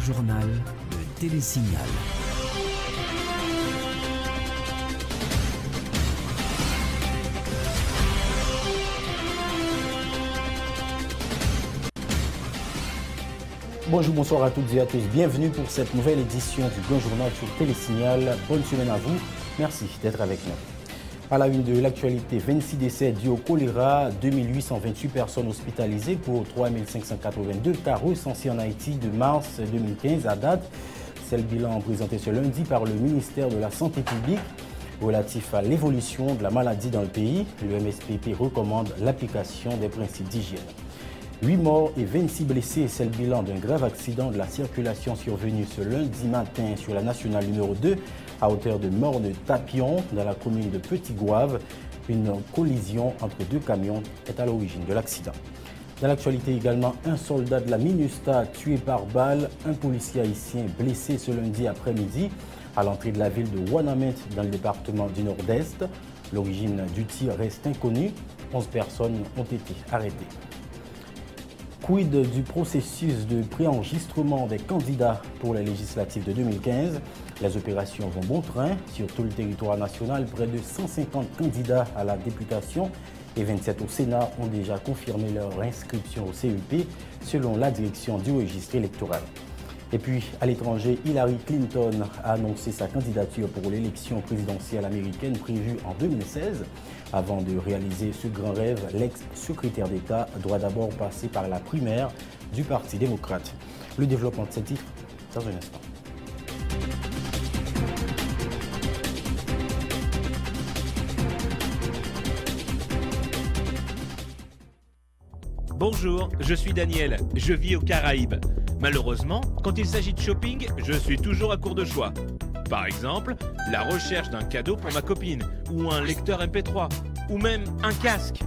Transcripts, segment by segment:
journal, le télésignal. Bonjour, bonsoir à toutes et à tous. Bienvenue pour cette nouvelle édition du Grand Journal sur Télésignal. Bonne semaine à vous. Merci d'être avec nous. À la une de l'actualité, 26 décès dus au choléra, 2828 personnes hospitalisées pour 3582 cas recensés en Haïti de mars 2015 à date. C'est le bilan présenté ce lundi par le ministère de la Santé publique relatif à l'évolution de la maladie dans le pays. Le MSPP recommande l'application des principes d'hygiène. 8 morts et 26 blessés, c'est le bilan d'un grave accident de la circulation survenu ce lundi matin sur la nationale numéro 2 à hauteur de Morne-Tapion dans la commune de Petit-Gouave. Une collision entre deux camions est à l'origine de l'accident. Dans l'actualité également, un soldat de la MINUSTA tué par balle, un policier haïtien blessé ce lundi après-midi à l'entrée de la ville de Ouanaminthe dans le département du Nord-Est. L'origine du tir reste inconnue. 11 personnes ont été arrêtées. Quid du processus de préenregistrement des candidats pour les législatives de 2015? Les opérations vont bon train. Sur tout le territoire national, près de 150 candidats à la députation et 27 au Sénat ont déjà confirmé leur inscription au CEP selon la direction du registre électoral. Et puis, à l'étranger, Hillary Clinton a annoncé sa candidature pour l'élection présidentielle américaine prévue en 2016. Avant de réaliser ce grand rêve, l'ex-secrétaire d'État doit d'abord passer par la primaire du Parti démocrate. Le développement de ces titres dans un instant. Bonjour, je suis Daniel, je vis aux Caraïbes. Malheureusement, quand il s'agit de shopping, je suis toujours à court de choix. Par exemple, la recherche d'un cadeau pour ma copine, ou un lecteur MP3, ou même un casque.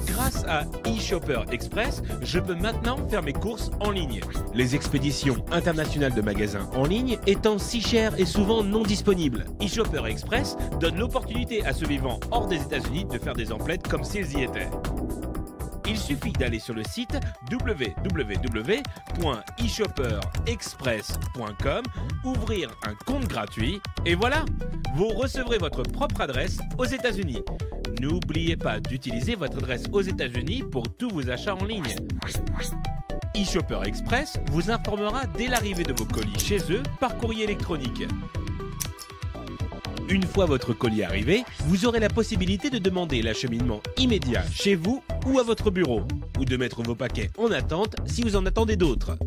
Grâce à eShopper Express, je peux maintenant faire mes courses en ligne. Les expéditions internationales de magasins en ligne étant si chères et souvent non disponibles, eShopper Express donne l'opportunité à ceux vivant hors des États-Unis de faire des emplettes comme s'ils y étaient. Il suffit d'aller sur le site www.eshopperexpress.com, ouvrir un compte gratuit et voilà, vous recevrez votre propre adresse aux États-Unis. N'oubliez pas d'utiliser votre adresse aux États-Unis pour tous vos achats en ligne. eShopper Express vous informera dès l'arrivée de vos colis chez eux par courrier électronique. Une fois votre colis arrivé, vous aurez la possibilité de demander l'acheminement immédiat chez vous ou à votre bureau, ou de mettre vos paquets en attente si vous en attendez d'autres.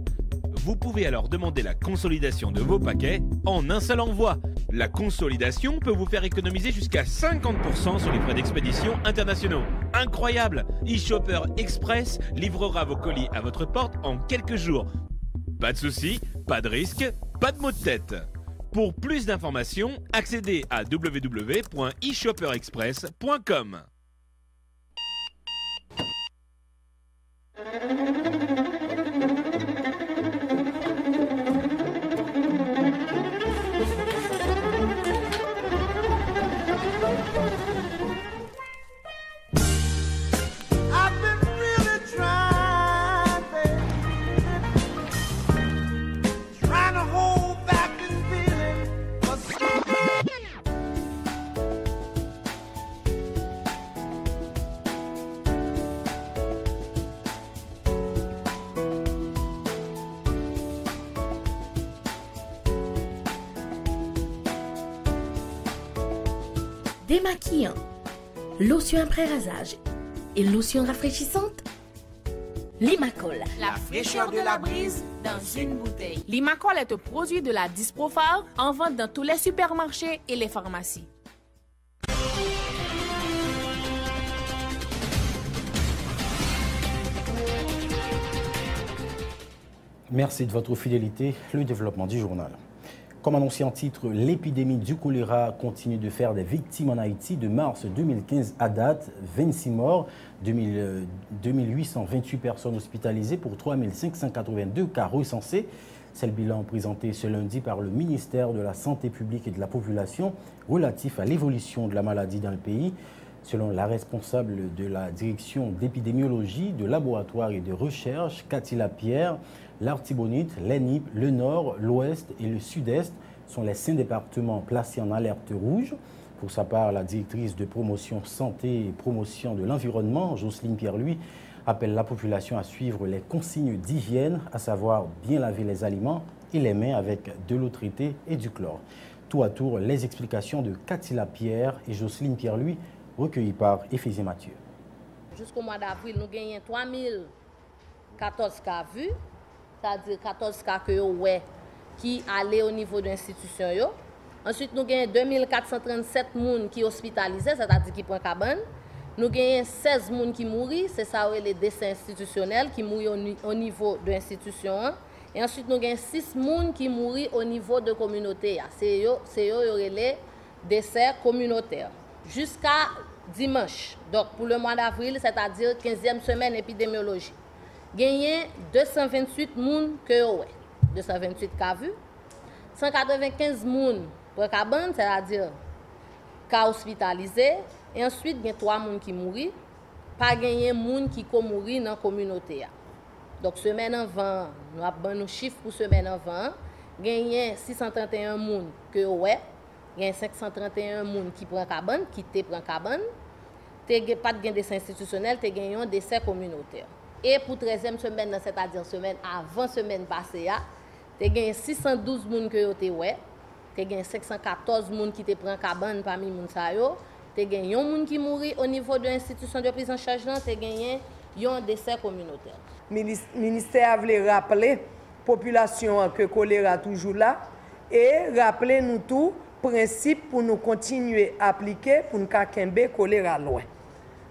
Vous pouvez alors demander la consolidation de vos paquets en un seul envoi. La consolidation peut vous faire économiser jusqu'à 50% sur les frais d'expédition internationaux. Incroyable! eShopper Express livrera vos colis à votre porte en quelques jours. Pas de soucis, pas de risque, pas de maux de tête. Pour plus d'informations, accédez à www.eshopperexpress.com. Démaquillant, lotion après rasage et lotion rafraîchissante. Limacol, la fraîcheur de la brise dans une bouteille. Limacol est un produit de la Disprofar en vente dans tous les supermarchés et les pharmacies. Merci de votre fidélité. Le développement du journal. Comme annoncé en titre, l'épidémie du choléra continue de faire des victimes en Haïti de mars 2015 à date. 26 morts, 2828 personnes hospitalisées pour 3582 cas recensés. C'est le bilan présenté ce lundi par le ministère de la Santé publique et de la Population relatif à l'évolution de la maladie dans le pays. Selon la responsable de la direction d'épidémiologie, de laboratoire et de recherche, Cathy Lapierre, l'Artibonite, l'Enip, le Nord, l'Ouest et le Sud-Est sont les 5 départements placés en alerte rouge. Pour sa part, la directrice de promotion santé et promotion de l'environnement, Jocelyne Pierre-Louis, appelle la population à suivre les consignes d'hygiène, à savoir bien laver les aliments et les mains avec de l'eau traitée et du chlore. Tour à tour, les explications de Cathy Lapierre et Jocelyne Pierre-Louis, recueillies par Éphésie Mathieu. Jusqu'au mois d'avril, nous gagnons 3014 cas vus, c'est-à-dire 14 cas qui allaient au niveau de l'institution. Ensuite, nous avons 2437 personnes qui sont hospitalisées, c'est-à-dire qui prennent cabane. Nous avons 16 personnes qui mourent, c'est ça les décès institutionnels qui mourent au niveau de l'institution. Et ensuite, nous avons 6 personnes qui mourent au niveau de la communauté. C'est les décès communautaires. Jusqu'à dimanche, donc pour le mois d'avril, c'est-à-dire 15e semaine épidémiologie, nous avons 228 personnes que 228 cas vus, 195 personnes pour cabane, c'est-à-dire cas hospitalisés, et ensuite il y a 3 personnes qui mourent, pas gagné personnes qui mourent dans la communauté. Donc semaine avant, nous avons nos chiffres pour semaine avant, gagné 631 personnes que il y a 531 personnes qui prennent cabane, qui te prennent cabane, pas de décès institutionnel, tu gagné un décès communautaire. Et pour 13e semaine, c'est-à-dire semaine avant semaine passée, tu as gagné 612 personnes que tu as gagné 514 personnes qui te prennent cabane parmi les gens, tu as gagné un personne qui mourit au niveau de l'institution de prise en charge, tu as gagné un décès communautaire. Le ministère a voulu rappeler la population que le choléra est toujours là et rappeler nous tout principe pour nous continuer à appliquer pour nous kembe le choléra loin.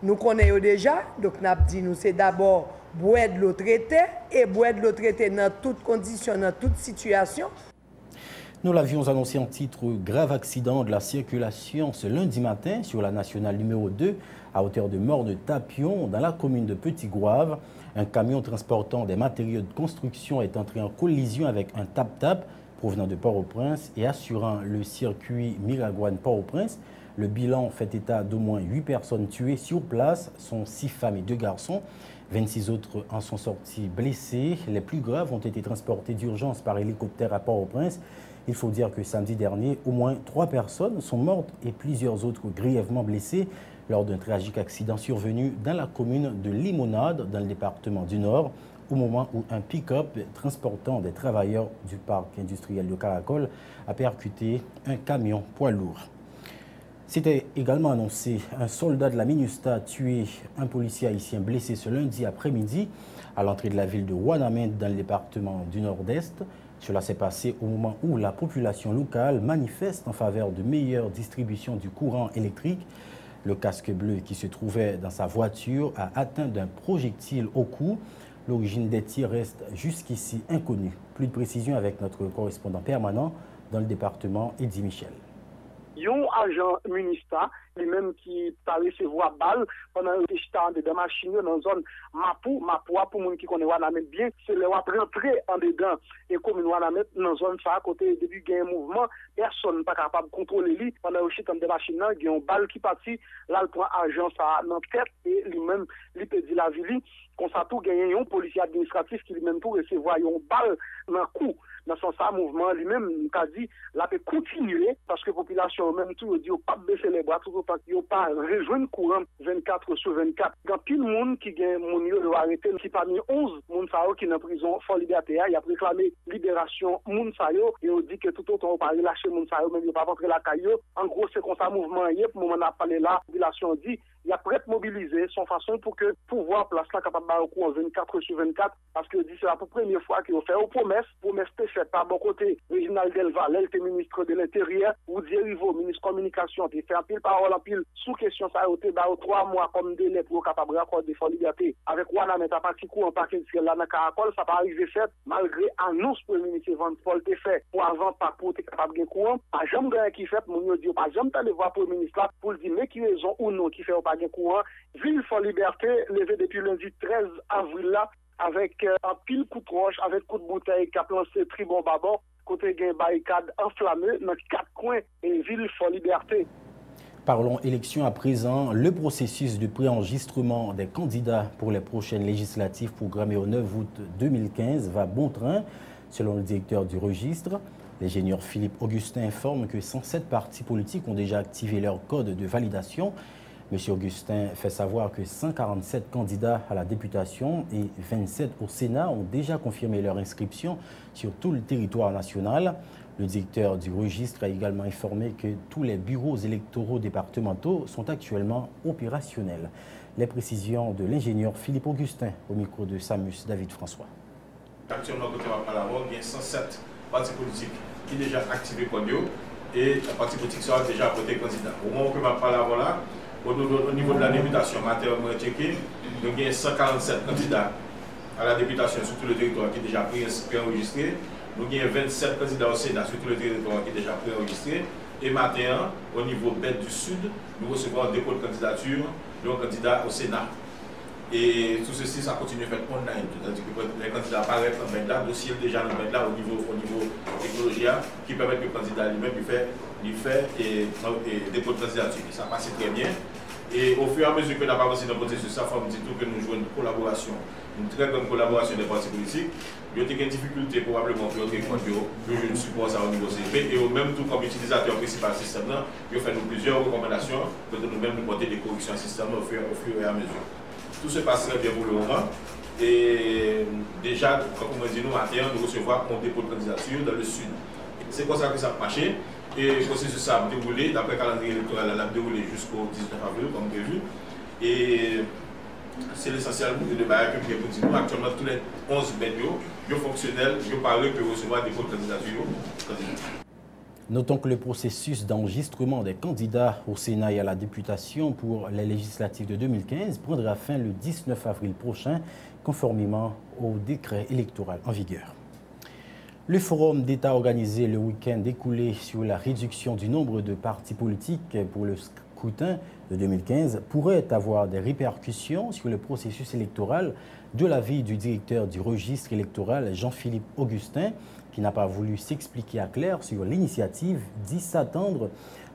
Nous connaissons déjà, donc nous avons dit nous c'est d'abord boire de l'eau traitée et boire de l'eau traitée dans toutes conditions, dans toute situation. Nous l'avions annoncé en titre, grave accident de la circulation ce lundi matin sur la nationale numéro 2 à hauteur de Mort de Tapion dans la commune de Petit-Goâve. Un camion transportant des matériaux de construction est entré en collision avec un tap-tap provenant de Port-au-Prince et assurant le circuit Miragouane-Port-au-Prince. Le bilan fait état d'au moins 8 personnes tuées sur place, sont 6 femmes et 2 garçons. 26 autres en sont sortis blessés. Les plus graves ont été transportés d'urgence par hélicoptère à Port-au-Prince. Il faut dire que samedi dernier, au moins 3 personnes sont mortes et plusieurs autres grièvement blessées lors d'un tragique accident survenu dans la commune de Limonade, dans le département du Nord, au moment où un pick-up transportant des travailleurs du parc industriel de Caracol a percuté un camion poids lourd. C'était également annoncé un soldat de la MINUSTA tué, un policier haïtien blessé ce lundi après-midi à l'entrée de la ville de Ouanamène dans le département du Nord-Est. Cela s'est passé au moment où la population locale manifeste en faveur de meilleure distribution du courant électrique. Le casque bleu qui se trouvait dans sa voiture a atteint d'un projectile au cou. L'origine des tirs reste jusqu'ici inconnue. Plus de précisions avec notre correspondant permanent dans le département, Eddy Michel. Un agent MINUSTA, lui-même qui a recevoir balle pendant que j'étais dans la machine dans la zone Mapou pour les gens qui connaissent Ouanamène bien, c'est le rentrer en dedans et comme Ouanamène dans la zone ça à côté depuis qu'il y a un mouvement, personne n'est pas capable de contrôler lui pendant que j'étais dans la machine, il y a une balle qui partit, là il prend agent ça dans la tête et lui-même il peut dire la vie, comme ça tout gagner un policier administratif qui lui-même pour recevoir une balle dans le cou. Dans son mouvement lui-même, il a dit, là peut continuer parce que la population même tout dit, pas baisser les bras, tout autant qu'il n'y a pas rejoindre courant 24 sur 24. Il y a plus de monde qui gagne mon lieu de arrêter, qui parmi 11 moun qui sont en prison Fort Liberté, il a réclamé libération moun sayo et on dit que tout autant on pas relâcher moun sayo, même il pas rentrer la caillou. En gros, c'est comme ça mouvement hier, pour moment on a parlé là, la population dit, il y a prêt mobiliser son façon pour que pouvoir place là capable de courant 24 sur 24 parce que c'est la première fois qu'ils ont fait une promesse faite par bon côté Réginald Delval, elle était ministre de l'Intérieur, ou Dérivo, ministre de Communication, qui fait un pile parole en pile sous question ça a été 3 mois comme délai pour capable d'accorder Fort Liberté avec Ouanamène à partir courant parc industriel là dans Caracol, ça pas arrivé fait malgré annonce pour le ministre Van Paul te fait pour avant pas pour être capable de gagner courant, pas jamais gagné qui fait mon dit pas jamais t'aller voir pour le ministre là pour dire mais qui raison ou non qui fait pas gagner courant, ville Fort Liberté levé depuis lundi 13 avril là avec un pile coup de roche, avec coup de bouteille qui a lancé tribon babon, côté gain barricade enflammée dans 4 coins et ville Fort Liberté. Parlons élection à présent. Le processus de préenregistrement des candidats pour les prochaines législatives programmées au 9 août 2015 va bon train, selon le directeur du registre. L'ingénieur Philippe Augustin informe que 107 partis politiques ont déjà activé leur code de validation. M. Augustin fait savoir que 147 candidats à la députation et 27 au Sénat ont déjà confirmé leur inscription sur tout le territoire national. Le directeur du registre a également informé que tous les bureaux électoraux départementaux sont actuellement opérationnels. Les précisions de l'ingénieur Philippe Augustin au micro de Samus David François. Actuellement, quand on va parler, il y a 107 partis politiques qui ont déjà activé Condio et les partis politiques sont déjà voté candidat. Au moment où on va parler là, au niveau de la députation, matériellement checké, nous avons 147 candidats à la députation sur tout le territoire qui sont déjà préenregistrés. Nous avons 27 candidats au Sénat sur tout le territoire qui sont déjà préenregistrés. Et maintenant, au niveau bête du Sud, nous recevons un dépôt de candidature de candidat au Sénat. Et tout ceci, ça continue à faire online. C'est-à-dire que les candidats apparaissent dans le là, le dossier déjà dans le là au niveau technologie qui permet que le candidat lui-même lui fait et dépôt de candidature. Et ça passe très bien. Et au fur et à mesure que nous avons avancé dans le processus, ça fait tout que nous jouons une collaboration, une très grande collaboration des partis politiques. Il y a des difficultés probablement pour le je ne suppose ça au niveau CP. Et au même tout comme utilisateur principal du système, il fait plusieurs recommandations pour nous-mêmes nous porter des corrections au système au fur et à mesure. Tout se passe très bien pour le moment. Et déjà, comme on dit, nous, matin, nous recevons un dépôt de candidature dans le Sud. C'est comme ça que ça a marché. Et le processus a déroulé, d'après le calendrier électoral, elle a déroulé jusqu'au 19 avril, comme prévu. Et c'est l'essentiel de barrière que nous avons. Actuellement, tous les 11 médias, ils sont fonctionnels, ils parlent que recevoir des dépôt de candidature. Notons que le processus d'enregistrement des candidats au Sénat et à la députation pour les législatives de 2015 prendra fin le 19 avril prochain, conformément au décret électoral en vigueur. Le forum d'État organisé le week-end écoulé sur la réduction du nombre de partis politiques pour le scrutin de 2015 pourrait avoir des répercussions sur le processus électoral, de l'avis du directeur du registre électoral Jean-Philippe Augustin, qui n'a pas voulu s'expliquer à clair sur l'initiative, dit s'attendre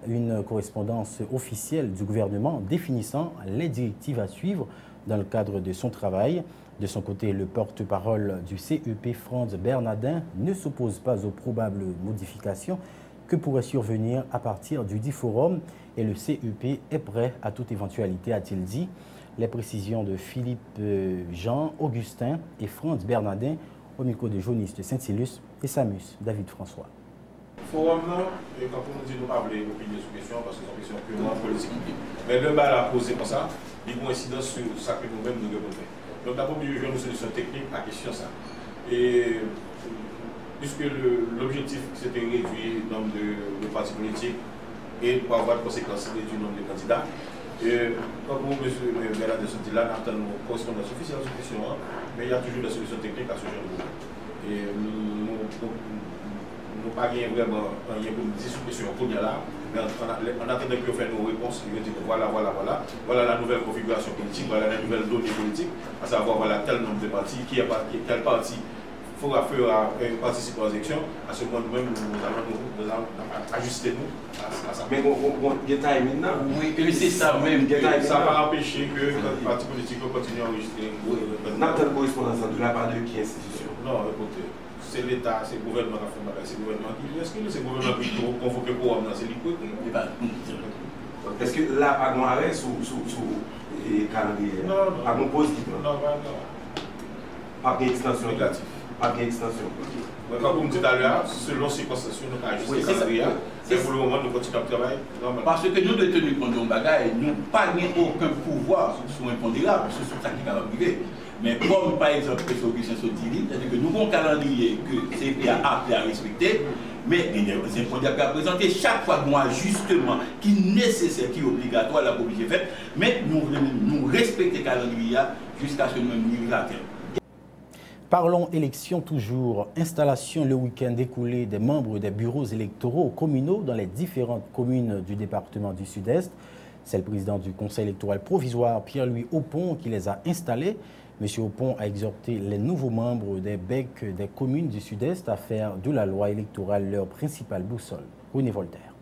une correspondance officielle du gouvernement définissant les directives à suivre dans le cadre de son travail. De son côté, le porte-parole du CEP, Franz Bernardin, ne s'oppose pas aux probables modifications que pourraient survenir à partir du dit forum et le CEP est prêt à toute éventualité, a-t-il dit. Les précisions de Philippe Jean, Augustin et Franz Bernardin au micro de journalistes Saint-Silus et Samus David François. Forum, quand on dit nous pas voulons opinion sur question parce que c'est une question purement politique. Mais le bal a posé comme ça, il y a une incidence sur ça que nous-mêmes nous devons faire. Donc d'abord, nous avons une solution technique à la question ça. Et puisque l'objectif c'était réduire le nombre de partis politiques et pour avoir de conséquences réduire le nombre de candidats. Et comme M. Bernard se dit là, nous avons une correspondance officielle sur la question, mais il y a toujours des solutions techniques à ce genre de problème. Et nous n'avons pas vraiment rien pour nous dire sur la question qu'on y a là, mais en attendant que nous fassions nos réponses, nous disons voilà la nouvelle configuration politique, voilà la nouvelle donnée politique, à savoir voilà tel nombre de partis, quel parti fera participer aux élections. À ce moment nous-mêmes, nous allons ajuster nous à ça. Mais il y a timing là. Oui, et c'est ça même. Ça va empêcher que les partis politiques continuent à enregistrer. N'a pas de correspondance de la part de qui institution? Non, écoutez, c'est l'État, c'est le gouvernement qui a fait c'est le gouvernement qui est-ce que c'est le gouvernement qui a convoqué pour amener c'est lui. Est-ce que là, pas de arrêt sous le calendrier? Non. Pas de positif? Non. Pas d'extension? Négatif. Pas d'extension. Comme vous me dites à l'heure, selon ces circonstances, nous avons ajusté le calendrier. Et pour le moment, nous continuons à travailler. Parce que nous devons tenir compte de bagaille, nous n'avons aucun pouvoir sur un pondérable, sur ce qui va arriver. Mais comme par exemple, que c'est c'est-à-dire que nous avons un calendrier que CP a appelé à respecter, mais il y a des impondérables à présenter chaque fois nous ajustement qui est nécessaire, qui est obligatoire, la publicité faite, mais nous respectons le calendrier jusqu'à ce que nous arrivions à terme. Parlons élections toujours. Installation le week-end écoulé des membres des bureaux électoraux communaux dans les différentes communes du département du Sud-Est. C'est le président du conseil électoral provisoire, Pierre-Louis Aupon, qui les a installés. M. Aupon a exhorté les nouveaux membres des BEC des communes du Sud-Est à faire de la loi électorale leur principale boussole. René Voltaire.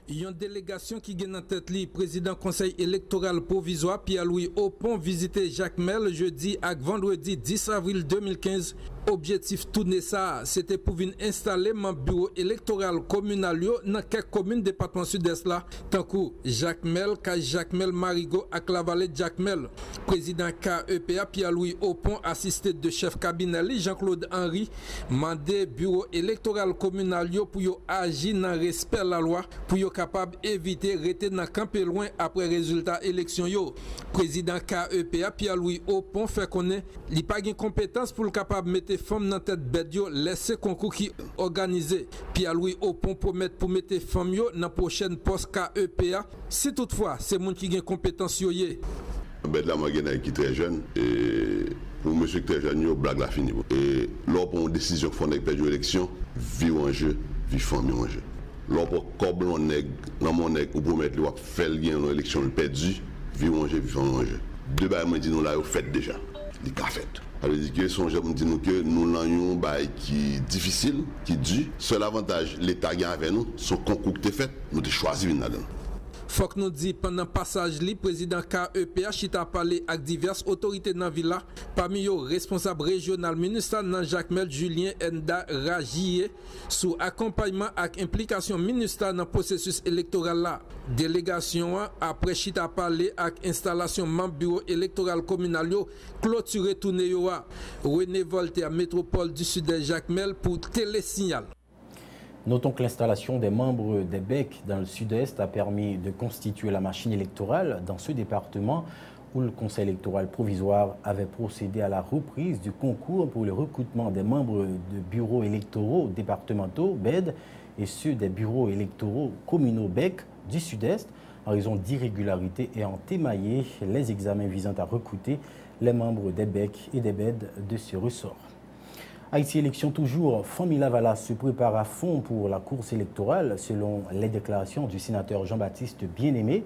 Une délégation qui gagne en tête le président conseil électoral provisoire Pierre-Louis Opon visité Jacques Mel jeudi et vendredi 10 avril 2015. Objectif tourner ça, c'était pour venir installer mon bureau électoral communal dans quelques communes département sud-est là, tant que Jacques Mel, Jacques Mel Marigot et la vallée de Jacques Mel. Président KEPA Pierre-Louis Opon, assisté de chef cabinet Jean-Claude Henry, mandé bureau électoral communal pour agir dans respect de la loi, pour capable d'éviter de rester dans camp loin après résultat élection yo. Président KEPA Pierre-Louis Opon fait connaître il pas de compétence pour le capable mettre femmes dans tête bête yo laisser concours qui organisé. Pierre-Louis Opon promet pour mettre femmes yo dans prochaine poste KEPA si toutefois c'est monde qui gagne compétence yo yé. Ben là moi gagne qui très jeune et pour monsieur qui très jeune yo blague la fini et lors pour une décision font avec perdre élection vie en jeu vie famille en jeu. Lors pour coblon nèg dans mon nèg ou pour mettre le faire gain dans élection le perdu vie en jeu vie famille en jeu. Deux bail moi dit nous là au fait déjà les ka fait. Ça veut dire que son jeu me dit nous que nous l'ayons bail qui difficile qui dur seul avantage l'état gagne avec nous son concours qui fait nous de choisir une là-dedans. Faut que nous dit pendant passage li président KEPA chita parlé avec diverses autorités dans villa parmi eux responsable régional ministre dans Jacques Mel Julien Enda Rajier sous accompagnement avec implication ministre dans processus électoral là. Délégation après chita parlé avec installation membre bureau électoral communal yo clôturé tourné yo René Voltaire métropole du sud-est Jacques Mel pour Télésignal. Notons que l'installation des membres des BEC dans le sud-est a permis de constituer la machine électorale dans ce département où le Conseil électoral provisoire avait procédé à la reprise du concours pour le recrutement des membres de bureaux électoraux départementaux BED et ceux des bureaux électoraux communaux BEC du sud-est en raison d'irrégularités ayant émaillé les examens visant à recruter les membres des BEC et des BED de ce ressort. Haïti élection toujours, Famille Lavalas se prépare à fond pour la course électorale selon les déclarations du sénateur Jean-Baptiste Bien-Aimé.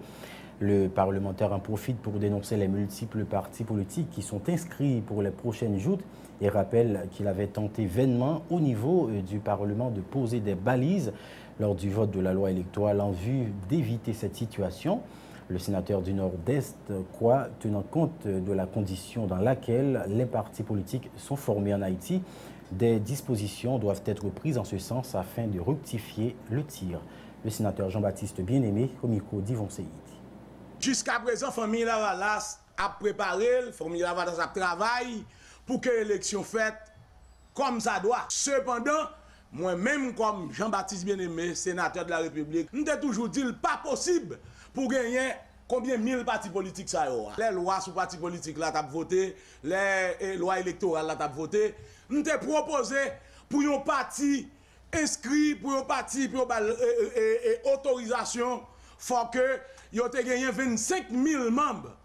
Le parlementaire en profite pour dénoncer les multiples partis politiques qui sont inscrits pour les prochaines joutes et rappelle qu'il avait tenté vainement au niveau du Parlement de poser des balises lors du vote de la loi électorale en vue d'éviter cette situation. Le sénateur du Nord-Est croit, tenant compte de la condition dans laquelle les partis politiques sont formés en Haïti, des dispositions doivent être prises en ce sens afin de rectifier le tir. Le sénateur Jean-Baptiste Bien-Aimé au micro d'Yvon Seyid. Jusqu'à présent, Famille Lavalas a préparé, Famille Lavalas a travaillé pour que l'élection faite comme ça doit. Cependant, moi-même comme Jean-Baptiste Bien-Aimé, sénateur de la République, nous avons toujours dit pas possible pour gagner combien 1000 partis politiques ça y a. Les lois sur partis politiques là t'as voté, les lois électorales là t'as voté. Nous t'ai proposé pour un parti inscrit, pour un parti pour autorisation, faut que yo te gagné 25 000 membres.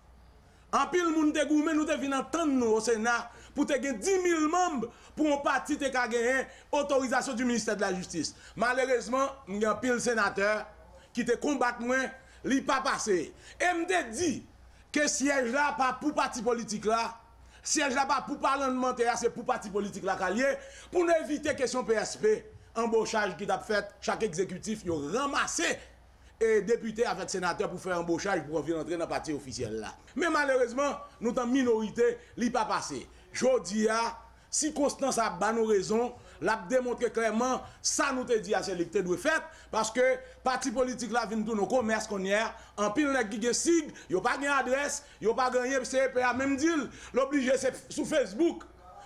En pile moun te goumé nous te vinn entendre nous au Sénat pour te gagner 10 000 membres pour un parti te ka gagné autorisation du ministère de la Justice. Malheureusement, il y a un pile sénateur qui te combattre moi, li pas passé. Et me dit que siège là pas pour parti politique là, siège là pas pour parlementaire, c'est pour parti politique là callier pour éviter question PSP, embauchage qui t'a fait chaque exécutif yo ramassé et député avec sénateur pour faire embauchage pour venir entrer dans le parti officiel là. Mais malheureusement, nous sommes minorité, li pas passé. Jodi a si Constance a ban nos raisons, l'a démontré clairement ça nous te dit à l'électeur doit faire parce que parti politique là vinn tout nos commerce qu'on y a en pile nèg qui gen sig, yo pas gen adresse, yo pas gagné CPA même deal, l'obligé c'est sur Facebook,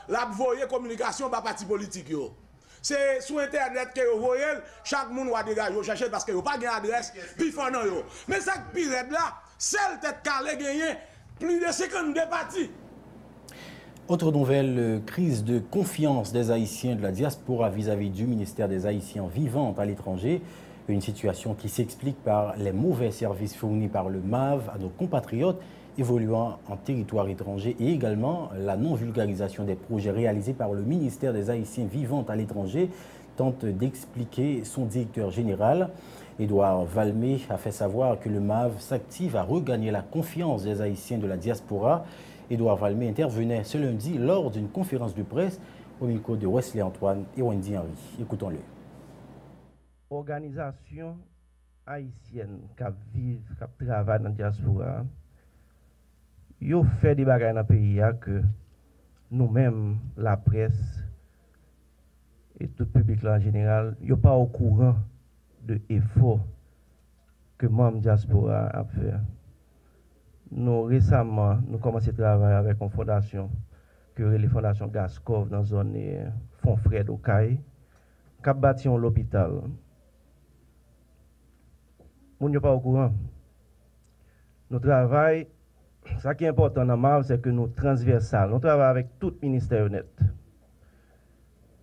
l'a voyer communication par parti politique yo. C'est sur internet que vous voyez, chaque monde va dégager, chercher parce que vous pas gen adresse, puis font non yo. Mais ça pire là, celle tête calé gagné plus de 52 partis. Autre nouvelle, crise de confiance des Haïtiens de la diaspora vis-à-vis du ministère des Haïtiens vivant à l'étranger. Une situation qui s'explique par les mauvais services fournis par le MAV à nos compatriotes évoluant en territoire étranger et également la non-vulgarisation des projets réalisés par le ministère des Haïtiens vivant à l'étranger, tente d'expliquer son directeur général. Édouard Valmé a fait savoir que le MAV s'active à regagner la confiance des Haïtiens de la diaspora. Édouard Valmé intervenait ce lundi lors d'une conférence de presse au micro de Wesley Antoine et Wendy Henry. Écoutons-le. Organisation haïtiennes qui vivent, qui travaillent dans la diaspora, ils ont fait des bagages dans le pays que nous-mêmes, la presse et tout le public là, en général, ils ne sont pas au courant de l'effort que les membres de la diaspora a fait. Nous, récemment, nous commençons à travailler avec une fondation, que les fondations Gaskov dans la zone Fonfred au Caille, qui a bâti l'hôpital. Nous ne sommes pas au courant. Nous travaillons, ce qui est important dans MAV, c'est que nous sommes transversales. Nous travaillons avec tout ministère net.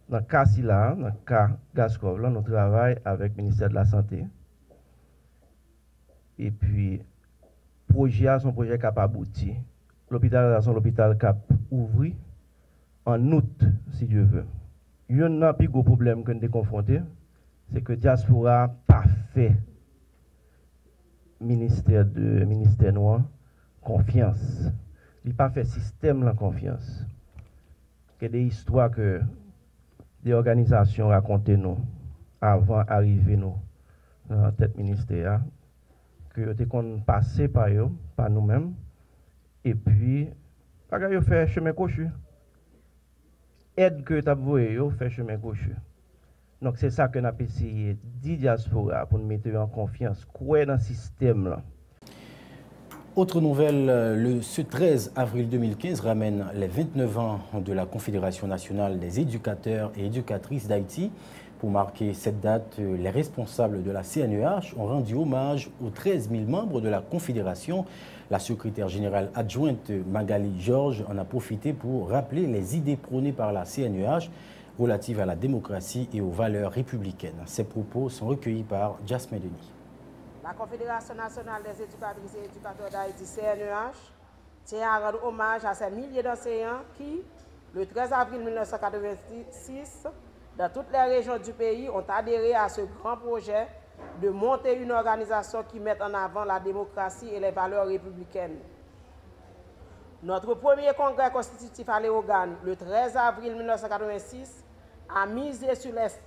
Dans le cas là, dans le cas Gaskov, nous travaillons avec le ministère de la Santé. Et puis, le projet, son projet qui a abouti. L'hôpital, c'est l'hôpital qui a ouvert en août, si Dieu veut. Il y a un plus gros problème que nous sommes confrontés, c'est que diaspora n'a pas fait ministère noir confiance. Il n'a pas fait système la confiance. Il y a des histoires que des organisations racontaient nous avant d'arriver nous dans la tête ministère, que nous avons passé par eux, par nous-mêmes, et puis, nous fait chemin cochu. Aide que tu as voué, fait chemin cochu. Donc c'est ça que nous avons essayé de diaspora pour nous mettre en confiance, quoi dans le système là. Autre nouvelle, ce 13 avril 2015 ramène les 29 ans de la Confédération nationale des éducateurs et éducatrices d'Haïti. Pour marquer cette date, les responsables de la CNEH ont rendu hommage aux 13 000 membres de la Confédération. La secrétaire générale adjointe Magali Georges en a profité pour rappeler les idées prônées par la CNEH relatives à la démocratie et aux valeurs républicaines. Ces propos sont recueillis par Jasmine Denis. La Confédération nationale des éducatrices et éducateurs d'Haïti, CNEH, tient à rendre hommage à ces milliers d'enseignants qui, le 13 avril 1986, dans toutes les régions du pays, ont adhéré à ce grand projet de monter une organisation qui mette en avant la démocratie et les valeurs républicaines. Notre premier congrès constitutif à Léogane, le 13 avril 1986, a misé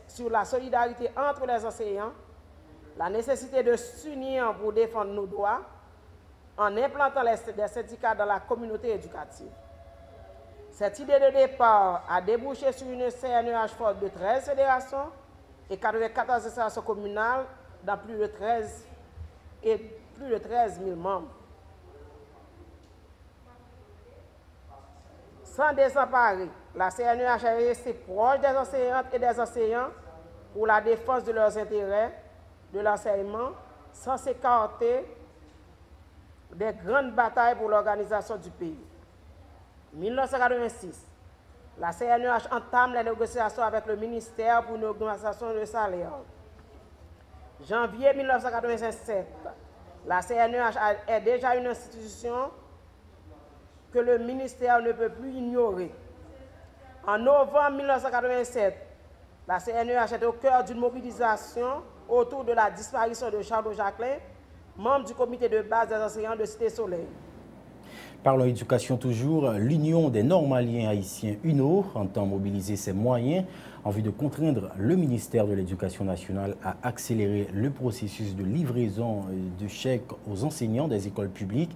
sur la solidarité entre les enseignants, la nécessité de s'unir pour défendre nos droits, en implantant des syndicats dans la communauté éducative. Cette idée de départ a débouché sur une CNEH forte de 13 fédérations et 94 associations communales dans plus de 13 000 membres. Sans désemparer, la CNEH est restée proche des enseignantes et des enseignants pour la défense de leurs intérêts, de l'enseignement, sans s'écarter des grandes batailles pour l'organisation du pays. En 1986, la CNEH entame les négociations avec le ministère pour une augmentation de salaire. Janvier 1987, la CNEH est déjà une institution que le ministère ne peut plus ignorer. En novembre 1987, la CNEH est au cœur d'une mobilisation autour de la disparition de Charles Jacquelin, membre du comité de base des enseignants de Cité-Soleil. Parlons éducation toujours, l'Union des normaliens haïtiens UNO entend mobiliser ses moyens en vue de contraindre le ministère de l'Éducation nationale à accélérer le processus de livraison de chèques aux enseignants des écoles publiques.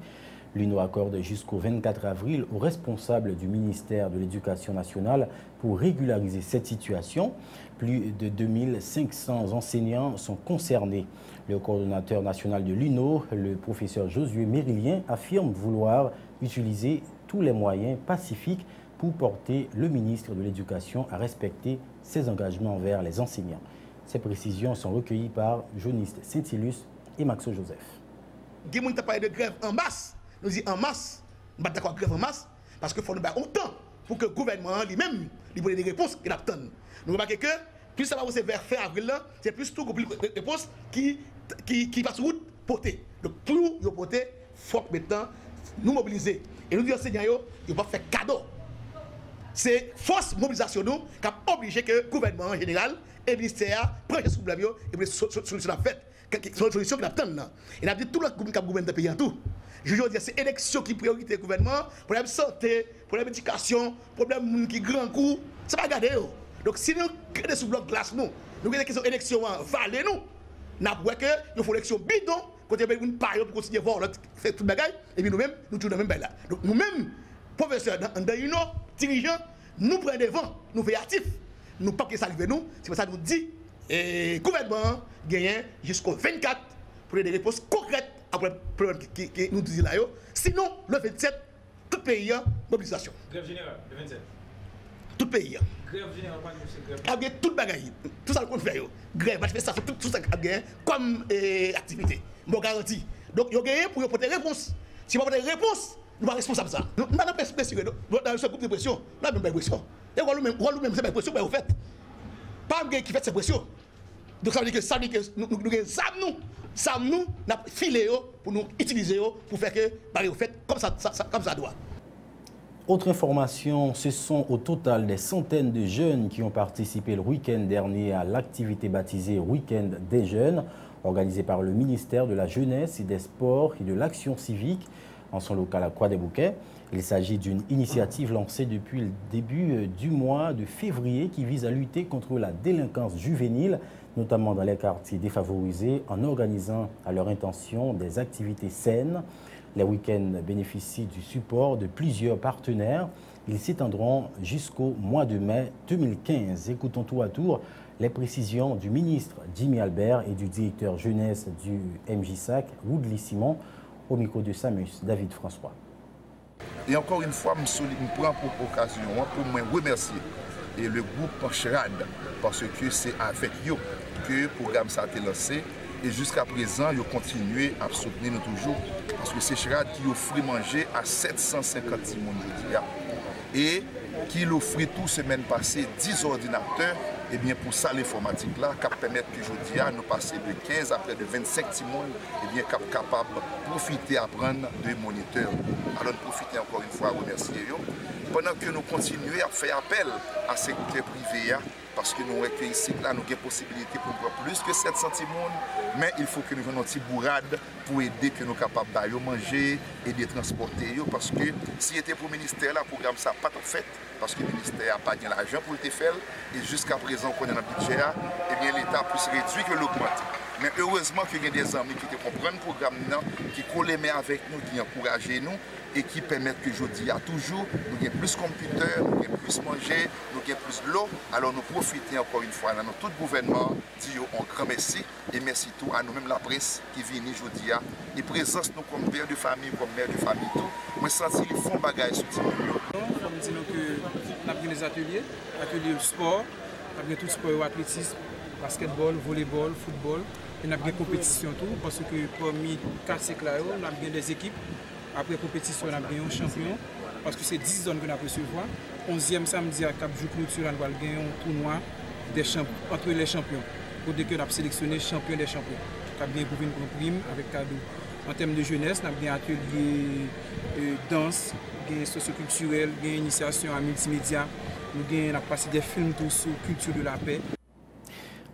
L'UNO accorde jusqu'au 24 avril aux responsables du ministère de l'Éducation nationale pour régulariser cette situation. Plus de 2500 enseignants sont concernés. Le coordonnateur national de l'UNO, le professeur Josué Mérilien, affirme vouloir utiliser tous les moyens pacifiques pour porter le ministre de l'Éducation à respecter ses engagements envers les enseignants. Ces précisions sont recueillies par Journiste Saint-Ilus et Maxo Joseph. Il y a parlé de grève en masse. Nous disons en masse, nous sommes d'accord grève en masse, parce qu'il faut nous battre autant pour que le gouvernement lui-même lui donne des réponses qu'il attend. Nous remarquons que plus ça va passer vers fin avril, c'est plus tout des réponses qui passent sur route portée. Donc plus ils portent, il faut maintenant nous mobiliser. Et nous disons enseignants, ils ne vont pas faire cadeau. C'est force mobilisation nous qui a obligé que le gouvernement en général et le ministère prennent ce problème et prennent solution à faire. C'est une solution qui attend. Et nous avons dit tout le gouvernement de pays en tout. Je veux dire, c'est l'élection qui priorite le gouvernement, problème santé, problème éducation, problème qui grand coup, c'est pas garder. Donc si nous créons sous bloc glace, nous avons des questions d'élection, valez nous. n'a pas que il faut élection bidon côté une période pour continuer voir faire tout bagaille et puis nous-mêmes nous toujours même là. Donc nous-mêmes professeurs dans une dirigeants nous prenons devant, nous veillons actifs. Nous pas que ça arrive nous, c'est pour ça que nous dit et gouvernement gagne jusqu'au 24 pour des réponses concrètes après le problème qui nous dit là. Sinon, le 27, tout pays en mobilisation. Grève générale, le 27. Tout pays. Grève générale, pas de grève. Tout le bagaille, tout ça qu'on fait. Grève, manifestation, tout ça comme activité. Je garantis. Donc, il y a gagné pour apporter réponse. Si vous apportez réponse, nous sommes responsables de ça. Nous n'avons pas dans ce groupe de pression. Nous n'avons pas de pression. Et nous-mêmes, c'est pas pression, vous faites. Pas un qui fait cette pression. Donc, ça veut dire que nous avons filé pour nous utiliser pour faire que vous faites comme ça doit. Autre information, ce sont au total des centaines de jeunes qui ont participé le week-end dernier à l'activité baptisée Week-end des jeunes, organisée par le ministère de la Jeunesse et des Sports et de l'Action civique en son local à Croix-des-Bouquets. Il s'agit d'une initiative lancée depuis le début du mois de février qui vise à lutter contre la délinquance juvénile, notamment dans les quartiers défavorisés, en organisant à leur intention des activités saines. Les week-ends bénéficient du support de plusieurs partenaires. Ils s'étendront jusqu'au mois de mai 2015. Écoutons tour à tour les précisions du ministre Jimmy Albert et du directeur jeunesse du MJSAC, Woodley Simon, au micro de Samus David François. Et encore une fois, je prends pour occasion pour me remercier et le groupe Chrad parce que c'est avec eux que le programme a été lancé. Et jusqu'à présent, ils ont continué à soutenir nous toujours parce que c'est Chrad qui offre manger à 750 personnes et qui offre tout semaine passée 10 ordinateurs. Et bien pour ça, l'informatique là, qui permet que aujourd'hui, nous passer de 15 à près de 25 personnes, et bien capable de profiter, apprendre de moniteurs. Alors nous profitons encore une fois à remercier eux. Pendant que nous continuons à faire appel à ce secteur privé, parce que nous recueillons ici, là, nous avons possibilité pour prendre plus que 700 personnes, mais il faut que nous ayons une petite bourrade pour aider que nous sommes capables de manger et de transporter. Parce que si c'était pour le ministère, le programme ça n'a pas tout fait, parce que le ministère n'a pas de l'argent pour le faire, et jusqu'à présent, qu'on est dans le budget, eh bien l'État a plus réduit que l'augmenter. Mais heureusement qu'il y a des amis qui comprennent le programme, qui collent avec nous, qui encouragent nous, et qui permettent que aujourd'hui, à toujours, nous avons plus de computers, nous avons plus manger, nous avons plus de l'eau. Alors nous profitons encore une fois, dans tout le gouvernement, disons un grand merci, et merci tout à nous-mêmes la presse qui vient aujourd'hui, et présence nous comme père de famille, comme mère de famille, tout. Moi, je sens qu'ils font bagaille sur ce niveau. Comme disons que nous avons des ateliers sport, nous avons tout sport, athlétisme, basketball, volleyball, football, et nous avons des compétitions tout, parce que parmi 4 cycles, nous avons des équipes. Après la compétition, nous avons gagné un champion, parce que c'est 10 zones que nous avons recevoir. 11e samedi à Cap Clôture, nous avons gagné un tournoi entre les champions. Pour que nous avons sélectionné champion des champions. Nous avons gagné pour une prime avec cadeau. En termes de jeunesse, nous avons gagné atelier danse, socioculturel, initiation à multimédia. Nous avons passé des films sur la culture de la paix.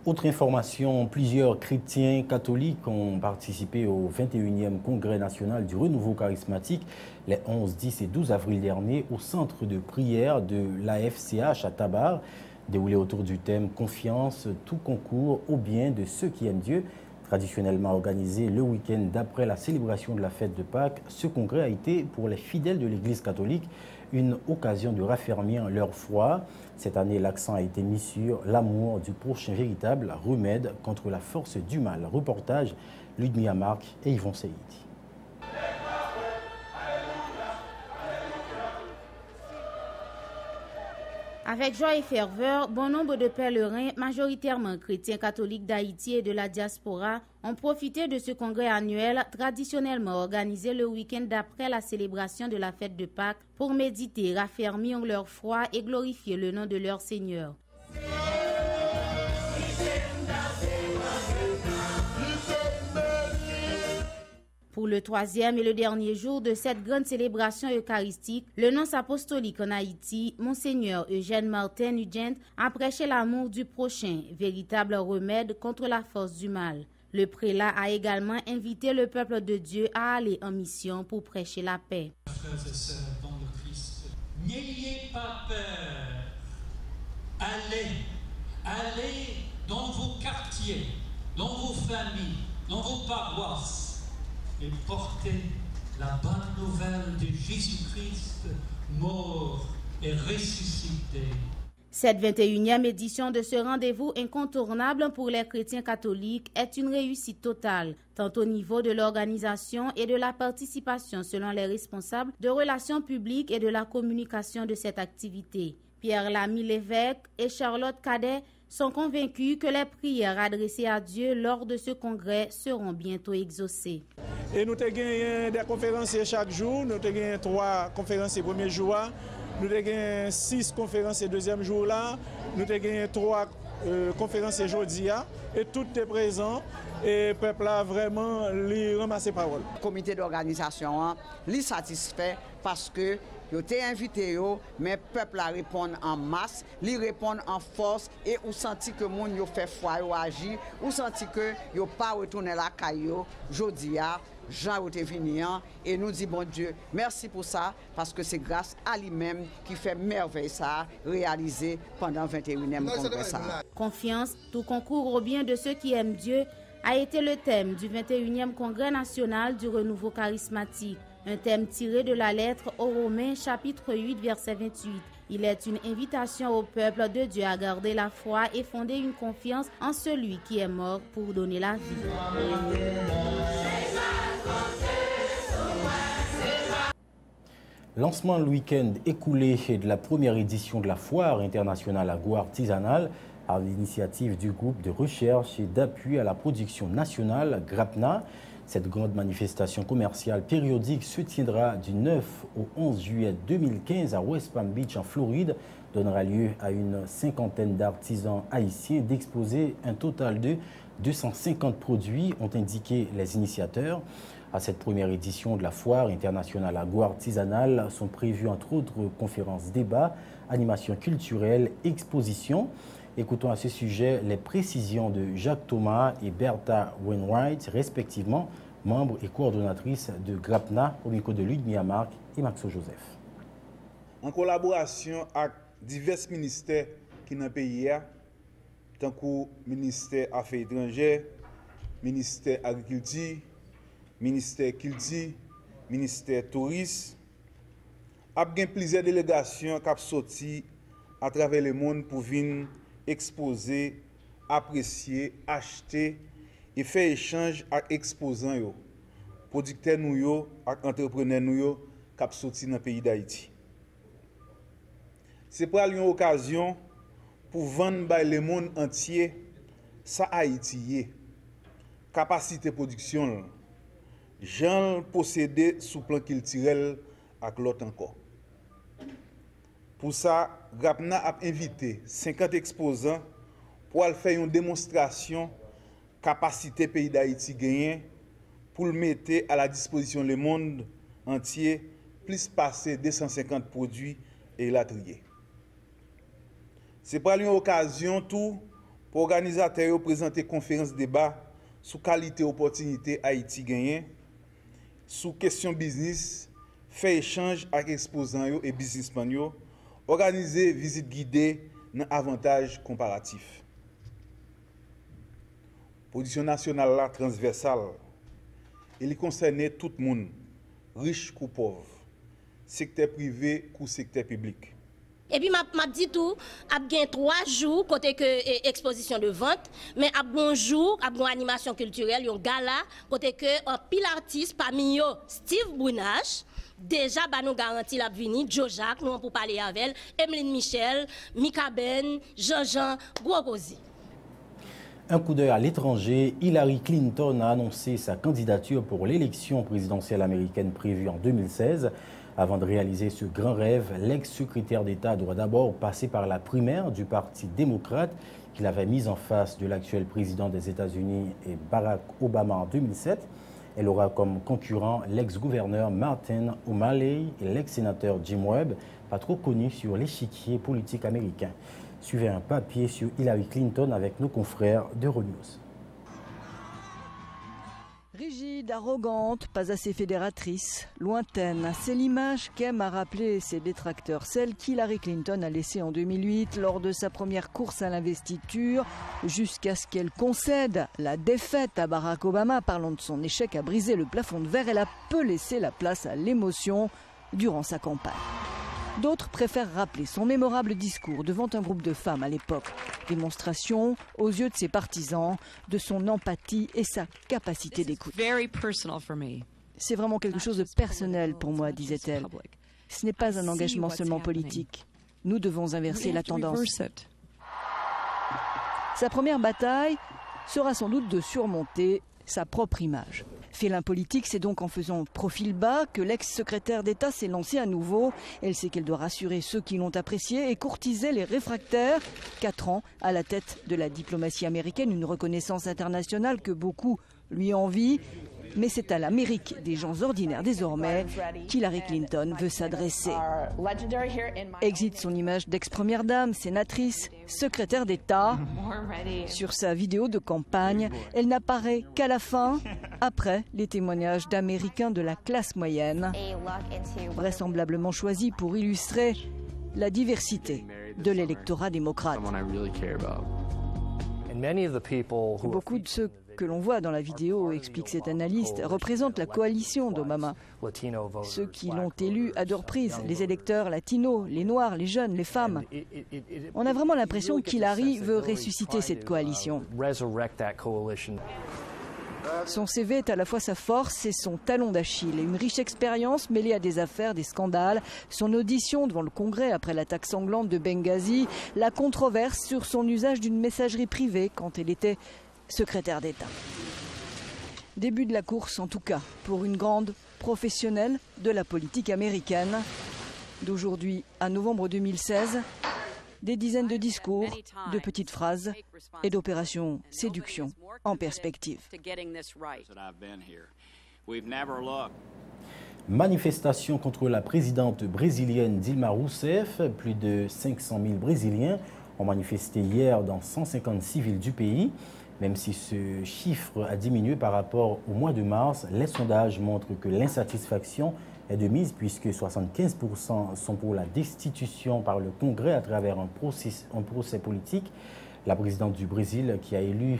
Autre information, plusieurs chrétiens catholiques ont participé au 21e Congrès national du renouveau charismatique les 11, 10 et 12 avril dernier au centre de prière de l'AFCH à Tabar, déroulé autour du thème « Confiance, tout concourt au bien de ceux qui aiment Dieu ». Traditionnellement organisé le week-end d'après la célébration de la fête de Pâques, ce congrès a été pour les fidèles de l'Église catholique une occasion de raffermir leur foi. Cette année, l'accent a été mis sur l'amour du prochain, véritable remède contre la force du mal. Reportage Ludmilla Marc et Yvon Seyidi. Avec joie et ferveur, bon nombre de pèlerins, majoritairement chrétiens catholiques d'Haïti et de la diaspora, ont profité de ce congrès annuel traditionnellement organisé le week-end d'après la célébration de la fête de Pâques pour méditer, raffermir leur foi et glorifier le nom de leur Seigneur. Pour le 3e et le dernier jour de cette grande célébration eucharistique, le nonce apostolique en Haïti, Monseigneur Eugène Martin Nugent, a prêché l'amour du prochain, véritable remède contre la force du mal. Le prélat a également invité le peuple de Dieu à aller en mission pour prêcher la paix. Frères et sœurs dans le Christ, n'ayez pas peur. Allez dans vos quartiers, dans vos familles, dans vos paroisses, et portez la bonne nouvelle de Jésus-Christ, mort et ressuscité. Cette 21e édition de ce rendez-vous incontournable pour les chrétiens catholiques est une réussite totale, tant au niveau de l'organisation et de la participation selon les responsables de relations publiques et de la communication de cette activité. Pierre Lamy l'évêque et Charlotte Cadet sont convaincus que les prières adressées à Dieu lors de ce congrès seront bientôt exaucées. Et nous avons des conférenciers chaque jour, nous avons 3 conférenciers le premier jour. Nous avons 6 conférences le deuxième jour là. Nous avons 3 conférences aujourd'hui et tout est présent et le peuple a vraiment ramassé parole. Le comité d'organisation est satisfait parce que ils ont invité, mais le peuple répond en masse, ils répondent en force et on senti que les gens fait foi, ils agissent, on senti que ils n'ont pas retourné la caillou, aujourd'hui. Jean est venu et nous dit bon Dieu, merci pour ça, parce que c'est grâce à lui-même qui fait merveille ça, réalisé pendant 21e congrès ça. Confiance, tout concourt au bien de ceux qui aiment Dieu, a été le thème du 21e congrès national du renouveau charismatique. Un thème tiré de la lettre aux Romains, chapitre 8, verset 28. Il est une invitation au peuple de Dieu à garder la foi et fonder une confiance en celui qui est mort pour donner la vie. Lancement le week-end écoulé de la première édition de la Foire internationale agro-artisanale à l'initiative du groupe de recherche et d'appui à la production nationale GRAPNA. Cette grande manifestation commerciale périodique se tiendra du 9 au 11 juillet 2015 à West Palm Beach en Floride, donnera lieu à une cinquantaine d'artisans haïtiens d'exposer un total de 250 produits, ont indiqué les initiateurs. À cette première édition de la Foire internationale agro-artisanale sont prévues entre autres conférences, débats, animations culturelles, expositions. Écoutons à ce sujet les précisions de Jacques Thomas et Bertha Wainwright, respectivement membres et coordonnatrices de GRAPNA, au micro de Ludmilla Marc et Maxo Joseph. En collaboration avec divers ministères qui sont dans le pays, tant que le ministère des Affaires étrangères, ministère de l'Agriculture, ministère Culture, ministère Tourisme, il y a plusieurs délégations qui sont sorties à travers le monde pour venir exposer, apprécier, acheter et faire échange avec exposants, producteurs et entrepreneurs qui sont sortis dans le pays d'Haïti. C'est pour une occasion pour vendre le monde entier sa Haïti, capacité de production, gens possédés sous plan culturel avec l'autre encore. Pour ça, GRAPNA a invité 50 exposants pour faire une démonstration capacité pays d'Haïti gagné pour le mettre à la disposition du monde entier, plus passer 250 produits et la trier. C'est pas une occasion tout pour organisateurs présenter conférence débat sur qualité opportunité Haïti gagné, sous question business, faire échange avec exposants et businessmen, organiser visite guidée dans avantage comparatif. Production nationale là, transversale, il concerne tout le monde, riche ou pauvre, secteur privé ou secteur public. Et puis, m'a dit tout, il y a 3 jours côté que exposition de vente, mais à bon jour, à bon animation culturelle, il y a un gala côté que un pile artiste parmi eux, Steve Bounage, déjà bah nous garantit la venue, Joe Jacques, nous pour parler avec elle, Emeline Michel, Mika Ben, Jean-Jean, Gouagozi. Un coup d'œil à l'étranger, Hillary Clinton a annoncé sa candidature pour l'élection présidentielle américaine prévue en 2016. Avant de réaliser ce grand rêve, l'ex-secrétaire d'État doit d'abord passer par la primaire du Parti démocrate qu'il avait mise en face de l'actuel président des États-Unis et Barack Obama en 2007. Elle aura comme concurrent l'ex-gouverneur Martin O'Malley et l'ex-sénateur Jim Webb, pas trop connus sur l'échiquier politique américain. Suivez un papier sur Hillary Clinton avec nos confrères d'Euronews. Rigide timide, arrogante, pas assez fédératrice, lointaine. C'est l'image qu'aiment à rappeler ses détracteurs, celle qu'Hillary Clinton a laissée en 2008 lors de sa première course à l'investiture, jusqu'à ce qu'elle concède la défaite à Barack Obama. Parlant de son échec à briser le plafond de verre, elle a peu laissé la place à l'émotion durant sa campagne. D'autres préfèrent rappeler son mémorable discours devant un groupe de femmes à l'époque. Démonstration, aux yeux de ses partisans, de son empathie et sa capacité d'écoute. C'est vraiment quelque chose de personnel pour moi, disait-elle. Ce n'est pas un engagement seulement politique. Nous devons inverser la tendance. Sa première bataille sera sans doute de surmonter sa propre image. Félin politique, c'est donc en faisant profil bas que l'ex-secrétaire d'État s'est lancée à nouveau. Elle sait qu'elle doit rassurer ceux qui l'ont appréciée et courtiser les réfractaires. 4 ans à la tête de la diplomatie américaine, une reconnaissance internationale que beaucoup lui envient. Mais c'est à l'Amérique des gens ordinaires désormais qu'Hillary Clinton veut s'adresser. Exit son image d'ex-première dame, sénatrice, secrétaire d'État. Sur sa vidéo de campagne, elle n'apparaît qu'à la fin, après les témoignages d'Américains de la classe moyenne, vraisemblablement choisis pour illustrer la diversité de l'électorat démocrate. Beaucoup de ceux que l'on voit dans la vidéo, explique cet analyste, représentent la coalition d'Obama. Ceux qui l'ont élu à deux reprises, les électeurs latinos, les noirs, les jeunes, les femmes. On a vraiment l'impression qu'Hillary veut ressusciter cette coalition. Son CV est à la fois sa force et son talon d'Achille. Une riche expérience mêlée à des affaires, des scandales. Son audition devant le Congrès après l'attaque sanglante de Benghazi. La controverse sur son usage d'une messagerie privée quand elle était secrétaire d'État. Début de la course en tout cas pour une grande professionnelle de la politique américaine. D'aujourd'hui à novembre 2016, des dizaines de discours, de petites phrases et d'opérations séduction en perspective. Manifestation contre la présidente brésilienne Dilma Rousseff. Plus de 500 000 Brésiliens ont manifesté hier dans 156 villes du pays. Même si ce chiffre a diminué par rapport au mois de mars, les sondages montrent que l'insatisfaction est de mise puisque 75% sont pour la destitution par le Congrès à travers un procès politique. La présidente du Brésil, qui a élu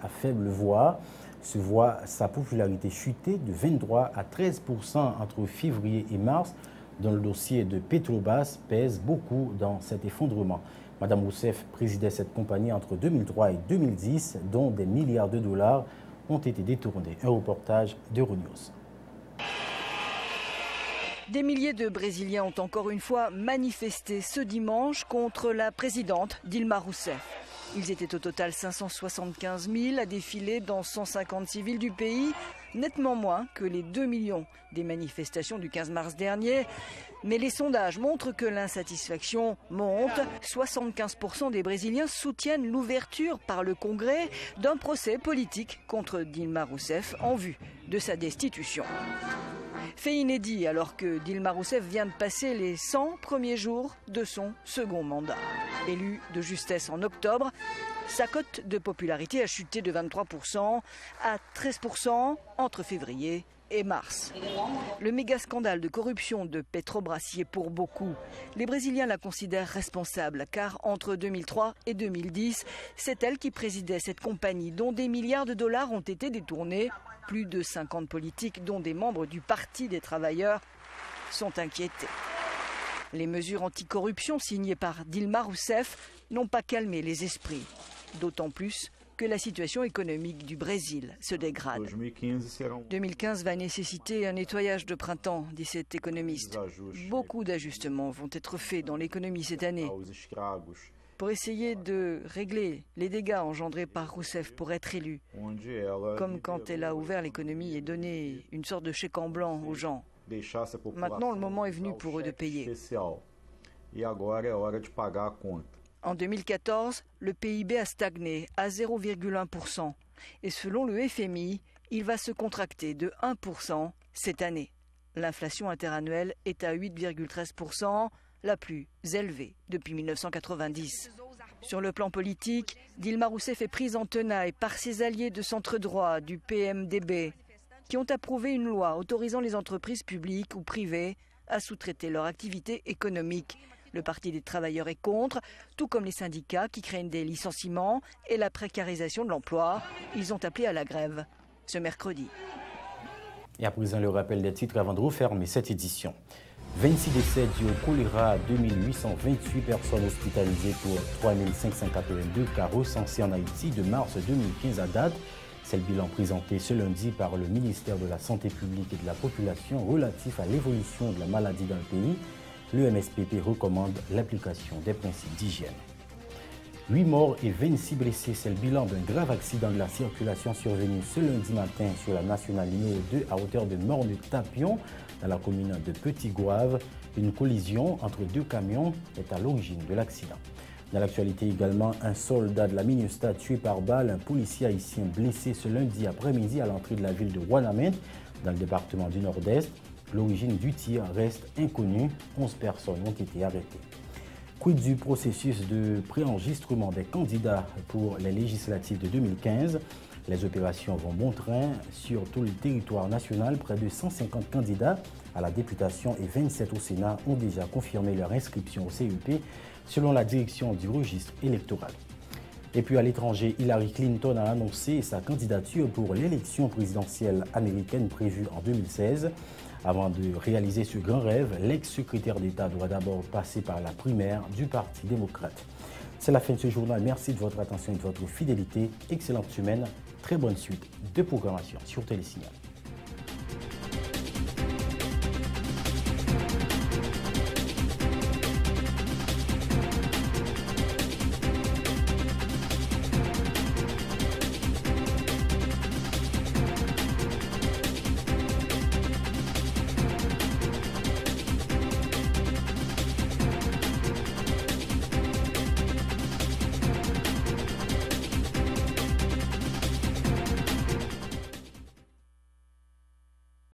à faible voix, se voit sa popularité chuter de 23 à 13% entre février et mars, dont le dossier de Petrobras pèse beaucoup dans cet effondrement. Madame Rousseff présidait cette compagnie entre 2003 et 2010, dont des milliards de dollars ont été détournés. Un reportage d'Euronews. Des milliers de Brésiliens ont encore une fois manifesté ce dimanche contre la présidente Dilma Rousseff. Ils étaient au total 575 000 à défiler dans 156 villes du pays, nettement moins que les 2 millions des manifestations du 15 mars dernier. Mais les sondages montrent que l'insatisfaction monte. 75% des Brésiliens soutiennent l'ouverture par le Congrès d'un procès politique contre Dilma Rousseff en vue de sa destitution. Fait inédit alors que Dilma Rousseff vient de passer les 100 premiers jours de son second mandat. Élue de justesse en octobre, sa cote de popularité a chuté de 23% à 13% entre février et mars. Le méga scandale de corruption de Petrobras y est pour beaucoup. Les Brésiliens la considèrent responsable car entre 2003 et 2010, c'est elle qui présidait cette compagnie dont des milliards de dollars ont été détournés. Plus de 50 politiques, dont des membres du Parti des travailleurs, sont inquiétés. Les mesures anticorruption signées par Dilma Rousseff n'ont pas calmé les esprits. D'autant plus que la situation économique du Brésil se dégrade. 2015 va nécessiter un nettoyage de printemps, dit cet économiste. Beaucoup d'ajustements vont être faits dans l'économie cette année pour essayer de régler les dégâts engendrés par Rousseff pour être élue, comme quand elle a ouvert l'économie et donné une sorte de chèque en blanc aux gens. Maintenant, le moment est venu pour eux de payer. En 2014, le PIB a stagné à 0,1% et selon le FMI, il va se contracter de 1% cette année. L'inflation interannuelle est à 8,13%, la plus élevée depuis 1990. Sur le plan politique, Dilma Rousseff est prise en tenaille par ses alliés de centre droit du PMDB, qui ont approuvé une loi autorisant les entreprises publiques ou privées à sous-traiter leur activité économique. Le Parti des travailleurs est contre, tout comme les syndicats qui craignent des licenciements et la précarisation de l'emploi. Ils ont appelé à la grève ce mercredi. Et à présent, le rappel des titres avant de refermer cette édition. 26 décès dus au choléra, 2828 personnes hospitalisées pour 3582 cas recensés en Haïti de mars 2015 à date. C'est le bilan présenté ce lundi par le ministère de la Santé publique et de la Population relatif à l'évolution de la maladie dans le pays. Le MSPP recommande l'application des principes d'hygiène. 8 morts et 26 blessés, c'est le bilan d'un grave accident de la circulation survenu ce lundi matin sur la nationale numéro 2 à hauteur de Morne-Tapion, dans la commune de Petit-Gouave. Une collision entre deux camions est à l'origine de l'accident. Dans l'actualité également, un soldat de la MINUSTAH tué par balle, un policier haïtien blessé ce lundi après-midi à l'entrée de la ville de Ouanamène, dans le département du Nord-Est. L'origine du tir reste inconnue. 11 personnes ont été arrêtées. Quid du processus de préenregistrement des candidats pour les législatives de 2015? Les opérations vont bon train sur tout le territoire national. Près de 150 candidats à la députation et 27 au Sénat ont déjà confirmé leur inscription au CEP, selon la direction du registre électoral. Et puis à l'étranger, Hillary Clinton a annoncé sa candidature pour l'élection présidentielle américaine prévue en 2016. Avant de réaliser ce grand rêve, l'ex-secrétaire d'État doit d'abord passer par la primaire du Parti démocrate. C'est la fin de ce journal. Merci de votre attention et de votre fidélité. Excellente semaine. Très bonne suite de programmation sur Télésignal.